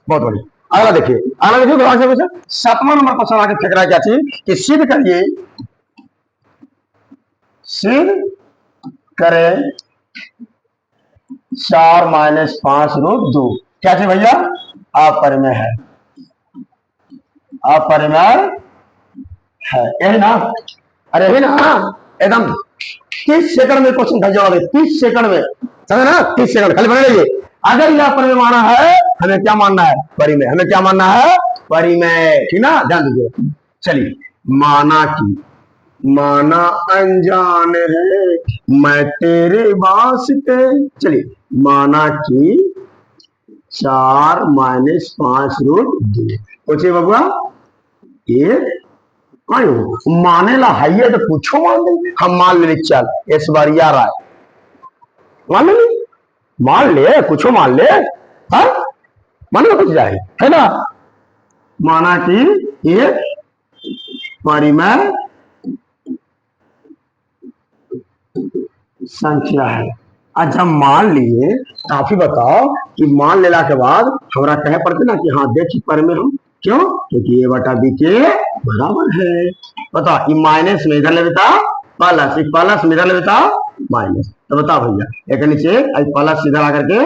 बहुत बढ़िया, अगला देखिए, अगला देखिए, 7वां नंबर क्वेश्चन आगे फेंक रहा है क्या चीज कि सिद्ध करिए, सिद्ध करें 4 - 5 रूट 2, क्या चीज भैया? अपरिमेय है, अपरिमेय है, यही ना? अरे यही ना, एकदम 30 सेकंड में क्वेश्चन का जवाब है, 30 सेकंड में, समझे ना, 30 सेकंड खाली बने रहिए। अगर यह परिमेय माना है, हमें क्या मानना है? परिमेय, हमें क्या मानना है? परिमेय, ठीक ना, ध्यान दीजिए। चलिए, माना की, माना अनजान है मैं तेरे वास्ते, चलिए, माना की 4 - 5 रूट 2, सोचिए बबुआ, एक माने ला है तो पूछो, मान ले, हम मान ले, चल इस बार यार आए, मान ले, मान ले, कुछ मान ले, हाँ, मान लो कुछ जाए, है ना, माना कि एक परिमेय संख्या है। अच्छा मान लिए, आप ही बताओ कि मान लेला के बाद हमरा कहे पड़ते ना कि हाँ देखिए परिमेय हम, क्यों? क्योंकि ए बटा बी के बराबर है। बताओ, ये माइनस में इधर ले बेटा प्लस, प्लस में इधर ले बेटा माइनस, तो बताओ भैया, एक नीचे प्लस सीधा ला करके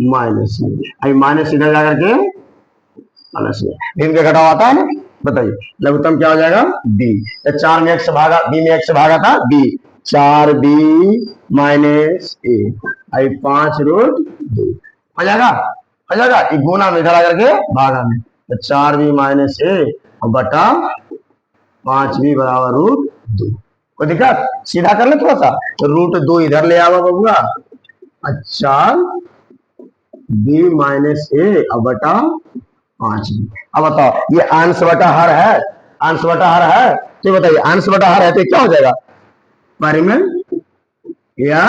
माइनस में, आई माइनस सीधा ला करके प्लस में, भीम के घटाव आता है ना, बताइए लघुत्तम क्या हो जाएगा? बी, तो 4 में 1 से भागा, बी में 1 से भागा था बी, 4 बी माइनस ए, आई 5 रूट 2 हो जाएगा, हो जाएगा, ये गुना में इधर आकर के भागा में, तो 4 बी माइनस ए और बटा 5 बी बराबर रूट 2, कोई दिक्कत? सीधा कर ले थोड़ा सा, तो रूट 2 इधर ले आवा बबुआ, 4 बी माइनस ए और बटा 5 बी। अब बताओ, ये अंश बटा हर है, अंश बटा हर है, तो बताइए अंश बटा हर है तो क्या हो जाएगा? परिमेय या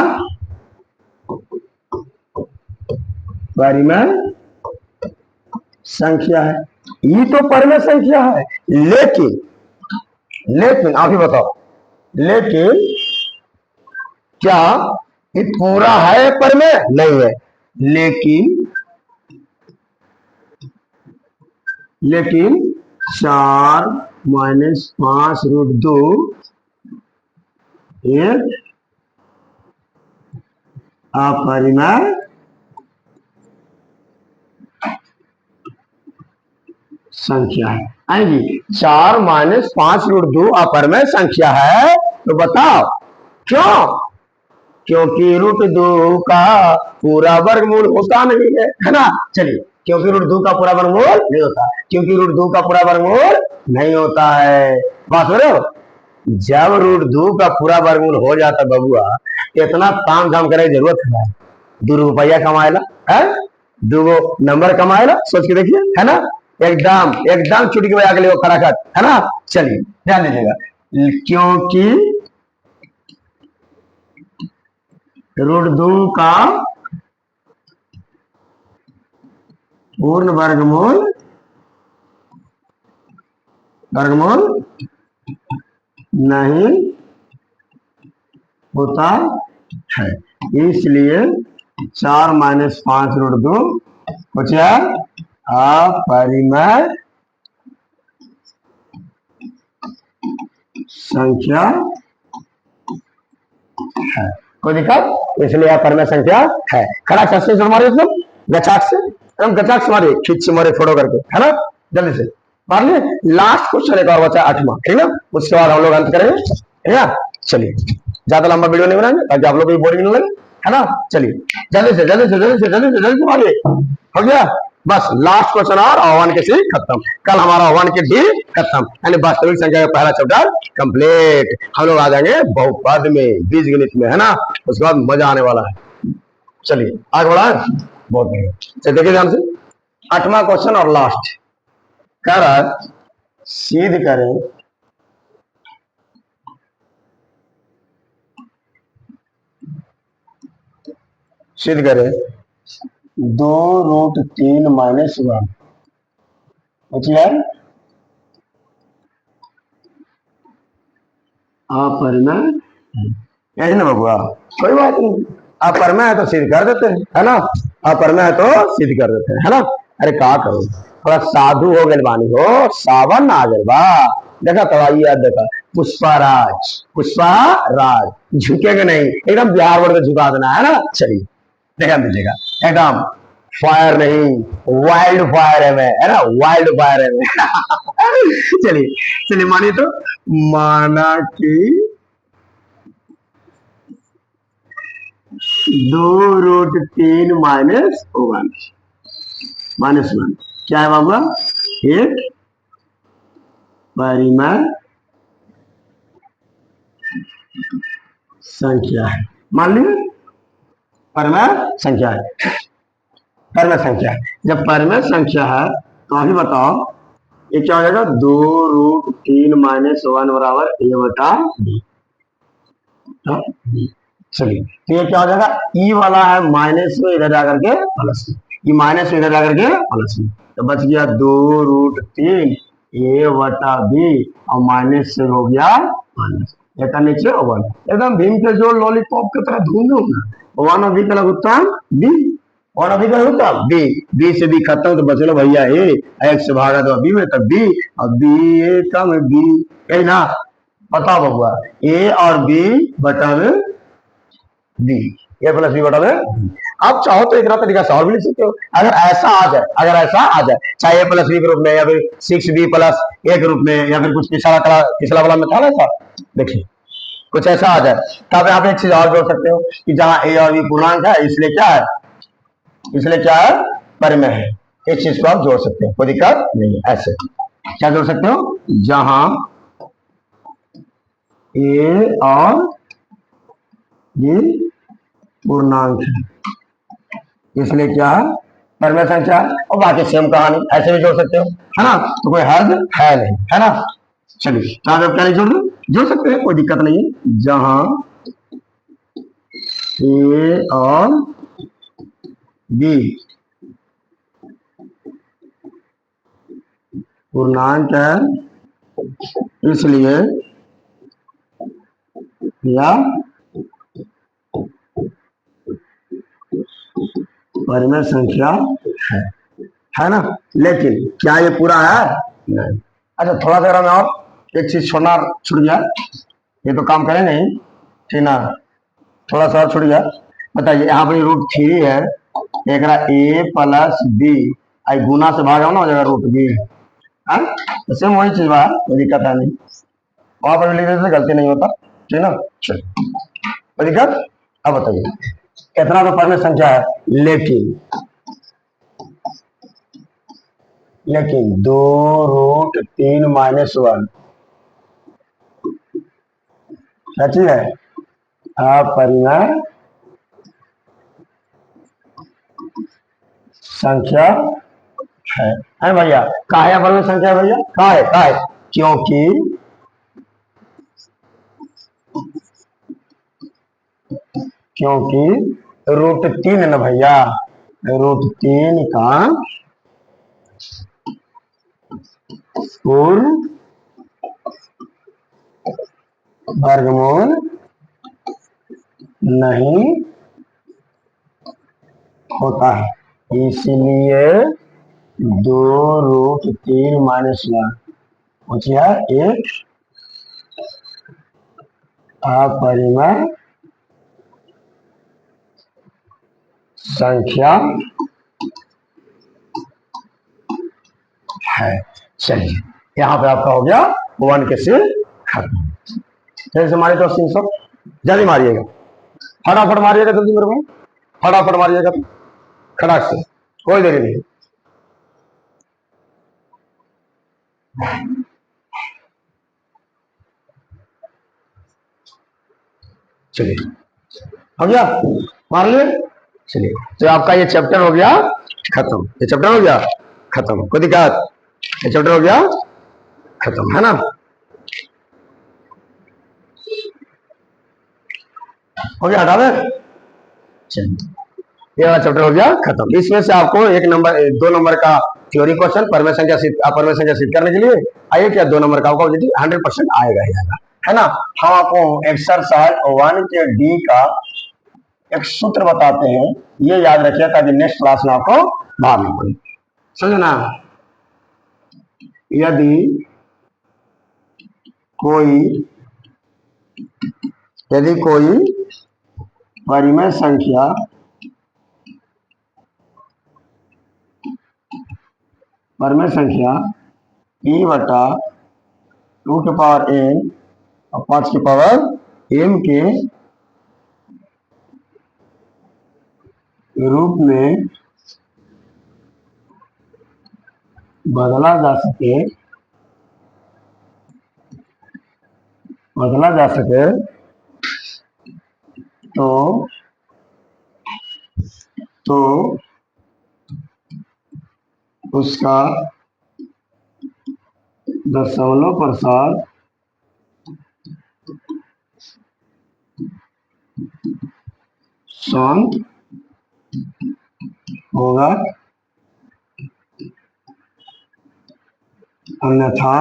परिमेय संख्या है, ये तो परिमेय संख्या है, लेकिन लेकिन आप ही बताओ, लेकिन क्या ये पूरा है परिमेय? नहीं है, लेकिन 4 -5√2 एक अपरिमेय संख्या है। आएगी 4 - 5√2 अपरिमेय संख्या है। तो बताओ क्यों? क्योंकि √2 का पूरा वर्गमूल होता नहीं है ना। चलिए, क्योंकि √2 का पूरा वर्गमूल नहीं होता, क्योंकि √2 का पूरा वर्गमूल नहीं होता है। बात हो रहे हो? जब √2 का पूरा वर्गमूल हो जाता बबुआ, इतना ताम झाम करे जरूरत है? 2 रुपया कमाएला है, 2 नंबर कमाएला, सोच के देखिए, है ना। एकदम एकदम चुटकी बजा के लिए खड़ा कर, है ना। चलिए ध्यान दीजिएगा, क्योंकि √2 का पूर्ण वर्गमूल नहीं होता है, इसलिए 4 - 5√2 कुछ अपरिमेय संख्या है। कोई दिक्कत? इसलिए अपरिमेय संख्या है। खड़ा कैसे मारे इसको? गचाक से, हम गचाक से मारे, खींच से मारे, फोटो करके, है ना। जल्दी से मार लिए। लास्ट क्वेश्चन एक और बचा 8वां, ठीक है। उसके बाद हम लोग अंत करेंगे, ठीक है। चलिए, ज्यादा लंबा वीडियो नहीं बनाएंगे ताकि आप लोग को बोरिंग नहीं लगे, है ना। चलिए जल्दी से जल्दी से जल्दी से जल्दी से जल्दी से मारिए। हो गया? बस लास्ट क्वेश्चन और आह्वान के सी खत्म। कल हमारा आह्वान के डी खत्म, यानी वास्तविक संख्या का पहला चैप्टर कंप्लीट। हम लोग आ जाएंगे बहुपद में, बीजगणित में, है ना। उसके बाद मजा आने वाला है। चलिए आगे बढ़ा है, बहुत बढ़िया। चलिए देखिए ध्यान से, 8वां क्वेश्चन और लास्ट कह रहा है, सिद्ध करें सिद्ध करें 2√3 - 1 अपरिमेय है ना बबुआ। कोई बात नहीं, अपरिमेय है तो सिद्ध कर देते हैं, है ना। अपरिमेय है तो सिद्ध कर देते हैं, है ना। अरे का करो, थोड़ा साधु हो गए बानी हो, सावन आ गए बा। देखा तो आइए, देखा पुष्पाराज झुकेगा नहीं, एकदम बिहार बोर्ड में झुका देना, है ना। चलिए देखा दीजिएगा, एकदम फायर नहीं, वाइल्ड फायर है मैं, है ना, वाइल्ड फायर है मैं। चलिए चलिए मानिए तो, माना कि 2√3 - 1 क्या है बाबा? एक परिमेय संख्या है। मान लीजिए परिमेय संख्या है, परिमेय संख्या है। जब परिमेय संख्या है तो अभी बताओ ये क्या हो जाएगा? 2√3 - 1 बराबर a/b। चलिए तो ये क्या हो जाएगा? ई वाला है माइनस में, इधर जाकर के प्लस में, ये माइनस में इधर जाकर के प्लस में, तो बच गया 2√3 a/b और माइनस से हो गया माइनस, एक नीचे 1। एकदम भीम के जो लॉलीपॉप की तरह ढूंढो ना, 1 और b का लघुत्तम b, और अभी का होता बी, बी से बी खत्म तो बचलो भैया ए, एक्स से भागा तो बी में, तब बी और बी ए कम बी, कही ना। बताओ बबुआ, ए और बी बटा में बी, ए प्लस बी बटा में। आप चाहो तो एक तरीका से और भी लिख सकते हो, अगर ऐसा आ जाए, अगर ऐसा आ जाए, चाहे ए प्लस बी के रूप में, या फिर 6b प्लस ए के रूप में, या फिर कुछ पिछला वाला में था ना था, देखिए कुछ ऐसा आ जाए, तब आप एक चीज और जोड़ सकते हो कि जहां ए और बी पूर्णांक है, इसलिए क्या है, इसलिए क्या है, परिमेय है। इस चीज को आप जोड़ सकते हो, कोई दिक्कत नहीं है। ऐसे क्या जोड़ सकते हो? जहां ए और बी पूर्णांक है, इसलिए क्या है, परिमेय संख्या। और बाकी सेम कहानी, ऐसे भी जोड़ सकते हो, है ना। तो कोई हद है नहीं, है ना। चलिए क्या नहीं जोड़ सकते हैं, कोई दिक्कत नहीं है। जहां ए और बी पूर्णांक है, इसलिए या परिमेय संख्या है ना। लेकिन क्या ये पूरा है? नहीं। अच्छा थोड़ा देर में और एक चीज छोड़ना छूट गया, ये तो काम करेंगे ही, ठीक ना, थोड़ा सा और छूट गया। बताइए यहाँ पर √3 है, एक a प्लस बी, आई गुना से भागा ना हो जाएगा √b, तो सेम वही चीज बा, कोई दिक्कत है नहीं, वहां पर भी लिख देते गलती नहीं होता, ठीक ना। चलिए कोई दिक्कत। अब बताइए कितना तो परमेय संख्या है, लेकिन लेकिन 2√3 - 1 क्या चीज है, अपरिमेय संख्या है भैया। कहा है अपरिमेय संख्या भैया, कहा है क्योंकि क्योंकि √3 है ना भैया, √3 का पूर्ण वर्गमूल नहीं होता है, इसलिए 2√3 - 1 पूछिए एक अपरिमेय संख्या है। चलिए यहाँ पे आपका हो गया 1 के से खत्म। जैसे मारे तो 300, जल्दी मारिएगा, फटाफट मारिएगा, जल्दी मेरे को फटाफट मारिएगा, खड़ाक से, कोई देरी नहीं। चलिए हो गया, मार लिए। चलिए तो आपका ये चैप्टर हो गया खत्म, ये चैप्टर हो गया खत्म, कोई दिक्कत, ये चैप्टर हो गया खत्म, है ना। हो गया, हटा दें। चलिए ये वाला चैप्टर हो गया खत्म। इसमें से आपको 2 नंबर का थ्योरी क्वेश्चन परमेय संख्या सिद्ध करने के लिए आइए क्या 2 नंबर का आपको 100% आएगा ही आएगा, है ना। हम आपको एक्सरसाइज 1 के डी का एक सूत्र बताते हैं, ये याद रखिए ताकि नेक्स्ट क्लास में आपको भाग ना पड़े, समझे ना। यदि कोई परिमेय संख्या e/2n और 5m के रूप में बदला जा सके तो उसका दशमलव प्रसार शांत होगा, अन्यथा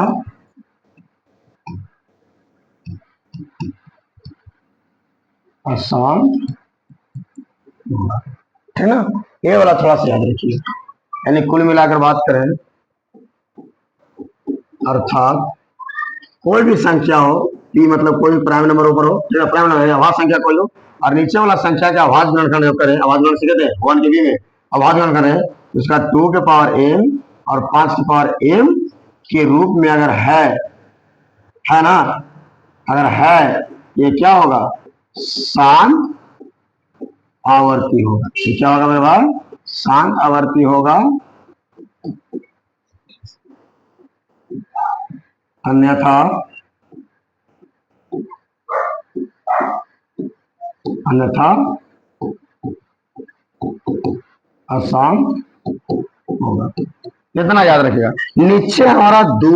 अशांत होगा, है ना। ये वाला थोड़ा सा याद रखिए। यानी कुल मिलाकर बात करें, अर्थात कोई भी संख्या हो, p मतलब कोई भी प्राइम नंबर ऊपर हो, प्राइम नंबर अभाज्य संख्या कोई हो, और नीचे वाला संख्या का अभाज्य गुणनखंड करें, अभाज्य गुणन से कहते हैं 1 के बी में अभाज्य गुणन करें, उसका 2 के पावर m और 5 के पावर m के रूप में अगर है ना, अगर है, ये क्या होगा, शांत आवर्ती होगा। ये क्या होगा मेरे भाई, शांत आवर्ती होगा, अन्यथा अशांत होगा। इतना याद रखिएगा। नीचे हमारा 2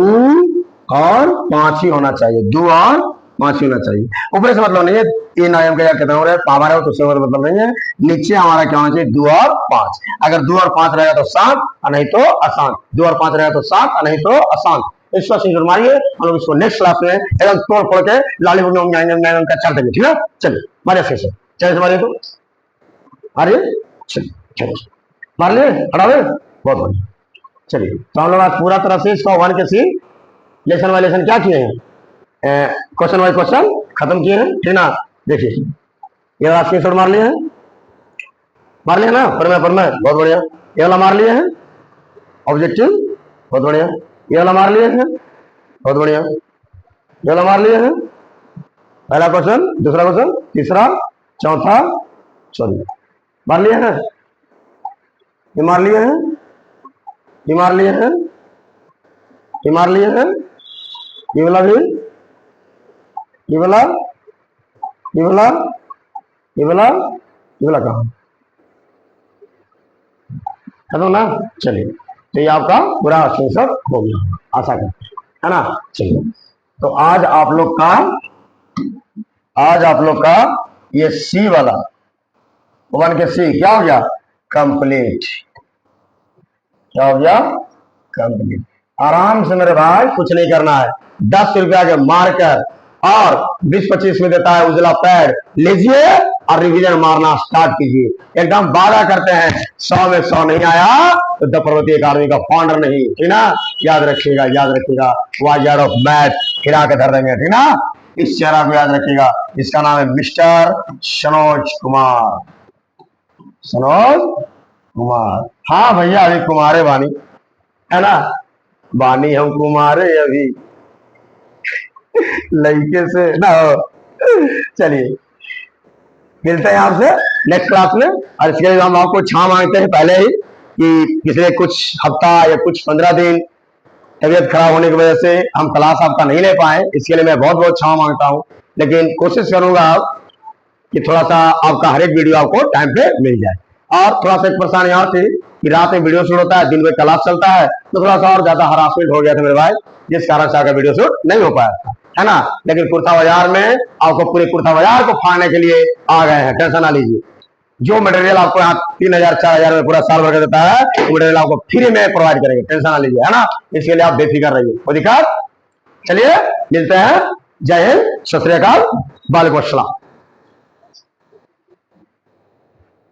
और 5 ही होना चाहिए, 2 और 5 ही होना चाहिए। ऊपर से मतलब नहीं है 3 आयाम का या कितना हो रहा है पावर है, तो उससे मतलब नहीं है। नीचे हमारा क्या होना चाहिए, 2 और 5। अगर 2 और 5 रहेगा तो शांत और नहीं तो अशांत, 2 और 5 रहेगा तो शांत और नहीं तो अशांत। इसको मारिए, हम लोग इसको नेक्स्ट क्लास में एकदम तोड़ फोड़ के लाली का चल देंगे, ठीक है। चलिए मारिए फिर से, चलिए मारिए, तो मारिए, चलिए मार लिए, हटा दे, बहुत बढ़िया। चलिए तो हम लोग आज पूरा तरह से इसको 1 के सी लेसन बाय लेसन क्या किए हैं, क्वेश्चन बाय क्वेश्चन खत्म किए हैं, ठीक ना। देखिए ये वाला स्क्रीनशॉट मार लिए हैं, मार लिया ना, पर मैं बहुत बढ़िया। ये वाला मार लिए हैं ऑब्जेक्टिव, बहुत बढ़िया। ये वाला मार लिए हैं, बहुत बढ़िया। ये वाला मार लिए हैं, पहला क्वेश्चन, दूसरा क्वेश्चन, तीसरा, चौथा, चौथा मार लिए हैं। ये मार लिए हैं, ये मार लिए हैं, ये मार लिए हैं, ये वाला भी, ये वाला, ये वाला, ये वाला, ये वाला कहाँ खत्म ना। चलिए तो ये आपका पूरा स्क्रीनशॉट हो गया, आशा करते है ना। चलिए तो आज आप लोग का ये सी वाला 1 के सी क्या हो गया, कंप्लीट। क्या हो गया, कंप्लीट। आराम से मेरे भाई, कुछ नहीं करना है। 10 रुपया के मार्कर और 20-25 में देता है उजला पैड, लीजिए और रिवीजन मारना स्टार्ट कीजिए। एकदम वादा करते हैं 100 में 100 नहीं आया तो द पर्वती अकादमी का फाउंडर नहीं, ठीक ना। याद रखिएगा, याद रखिएगा, वाजर ऑफ मैथ हिला के धर देंगे, ठीक ना। इस चेहरा को याद रखिएगा, इसका नाम है मिस्टर सनोज कुमार, सनोज कुमार। हाँ भैया अभी कुमारे बानी है ना, बानी हम कुमारे अभी लड़के से ना हो। चलिए मिलते हैं आपसे नेक्स्ट क्लास में। और इसके लिए हम आपको क्षमा मांगते हैं पहले ही कि पिछले कुछ हफ्ता या कुछ 15 दिन तबीयत खराब होने की वजह से हम क्लास आपका नहीं ले पाए, इसके लिए मैं बहुत बहुत क्षमा मांगता हूँ। लेकिन कोशिश करूंगा कि थोड़ा सा आपका हर एक वीडियो आपको टाइम पे मिल जाए। और थोड़ा सा एक परेशानी और थी कि रात में वीडियो शूट होता है, दिन में क्लास चलता है, तो थोड़ा सा और ज्यादा हरासमेंट हो गया था मेरे भाई, जिस कारण से आपका वीडियो शूट नहीं हो पाया था, है ना। लेकिन कुर्ता बाजार में आपको पूरे कुर्ता बाजार को फाड़ने के लिए आ गए हैं, टेंशन ना लीजिए। जो मटेरियल आपको यहाँ 3000-4000 में पूरा साल भर का देता है, वो मटेरियल आपको फ्री में प्रोवाइड करेंगे, टेंशन ना लीजिए, है ना। इसके लिए आप बेफिक्र रहिए, कोई दिक्कत। चलिए मिलते हैं, जय हिंद, सत श्री अकाल, वालेकुम अस्सलाम।